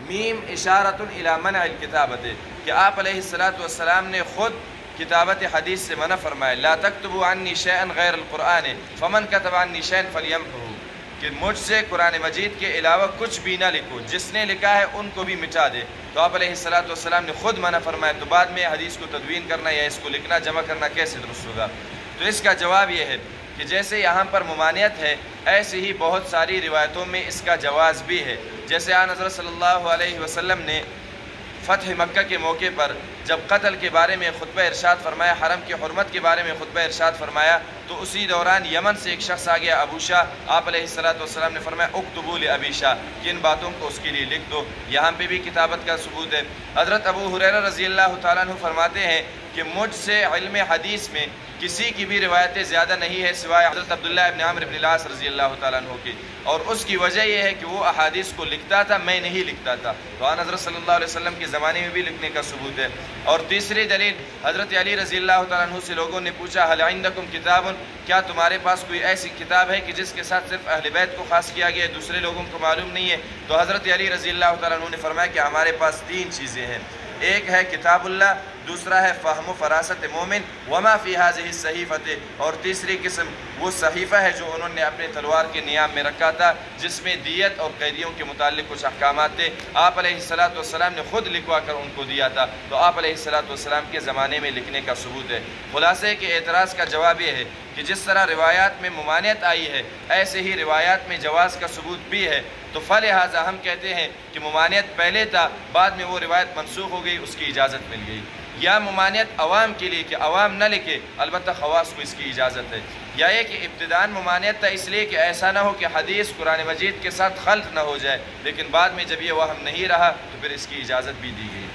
میم اشارۃ الی منع الکتابۃ، کہ آپ علیہ السلام نے خود کتابت حدیث سے منع فرمایا، لا تکتبوا عنی شیئا غیر القرآن فمن کتب عنی شیئا فلیمحہ، کہ مجھ سے قرآن مجید کے علاوہ کچھ بھی نہ لکھو، جس نے لکھا ہے ان کو بھی مٹا دے۔ تو آپ علیہ السلام نے خود منع فرمایا، تو بعد میں حدیث کو تدوین کرنا یا اس کو لکھنا جمع کرنا کیسے درست ہوگا؟ تو اس کا جواب یہ ہے کہ جیسے یہاں پر ممانعت ہے، ایسے ہی بہت ساری روایتوں میں اس کا جواز بھی ہے۔ جیسے آن حضرت صلی اللہ علیہ وسلم نے فتح مکہ کے موقع پر جب قتل کے بارے میں خطبہ ارشاد فرمایا، حرم کی حرمت کے بارے میں خطبہ ارشاد فرمایا، تو اسی دوران یمن سے ایک شخص آ گیا ابو شاہ، آپ علیہ السلام نے فرمایا اکتبوا لابی شاہ، کہ ان باتوں کو اس کے لیے لکھ دو۔ یہاں پہ بھی کتابت کا ثبوت ہے۔ حضرت ابو ہریرہ رضی اللہ تعالیٰ عنہ فرماتے ہیں کہ مجھ سے علم حدیث میں کسی کی بھی روایتیں زیادہ نہیں ہے سوائے حضرت عبداللہ ابن عمرو بن العاص رضی اللہ تعالیٰ عنہ کی، اور اس کی وجہ یہ ہے کہ وہ احادیث کو لکھتا تھا، میں نہیں لکھتا تھا۔ تو آن حضرت صلی اللہ علیہ وسلم کے زمانے میں بھی لکھنے کا ثبوت ہے۔ اور تیسری دلیل، حضرت علی رضی اللہ تعالیٰ عنہ سے لوگوں نے پوچھا حل عندکم کتاب، کیا تمہارے پاس کوئی ایسی کتاب ہے کہ جس کے ساتھ صرف اہل بیت کو خاص کیا گیا ہے، دوسرے لوگوں کو معلوم نہیں ہے؟ تو حضرت علی رضی اللہ تعالیٰ عنہ نے فرمایا کہ ہمارے پاس تین چیزیں ہیں، ایک ہے کتاب اللہ، دوسرا ہے فہم و فراست مومن وما فی ہذہ الصحیفۃ، اور تیسری قسم وہ صحیفہ ہے جو انہوں نے اپنے تلوار کے نیام میں رکھا تھا، جس میں دیت اور قیدیوں کے متعلق کچھ احکامات تھے، آپ علیہ السلام نے خود لکھوا کر ان کو دیا تھا۔ تو آپ علیہ السلام کے زمانے میں لکھنے کا ثبوت ہے۔ خلاصے کے اعتراض کا جواب یہ ہے کہ جس طرح روایات میں ممانعت آئی ہے، ایسے ہی روایات میں جواز کا ثبوت بھی ہے۔ تو فلہذا ہم کہتے ہیں کہ ممانعت پہلے تھا، بعد میں وہ روایت منسوخ ہو گئی، اس کی اجازت مل گئی۔ یا ممانعت عوام کے لیے کہ عوام نہ لکھے، البتہ خواص کو اس کی اجازت ہے۔ یا یہ کہ ابتداءً ممانعت تھا اس لیے کہ ایسا نہ ہو کہ حدیث قرآن مجید کے ساتھ خلط نہ ہو جائے، لیکن بعد میں جب یہ وہم نہیں رہا تو پھر اس کی اجازت بھی دی گئی۔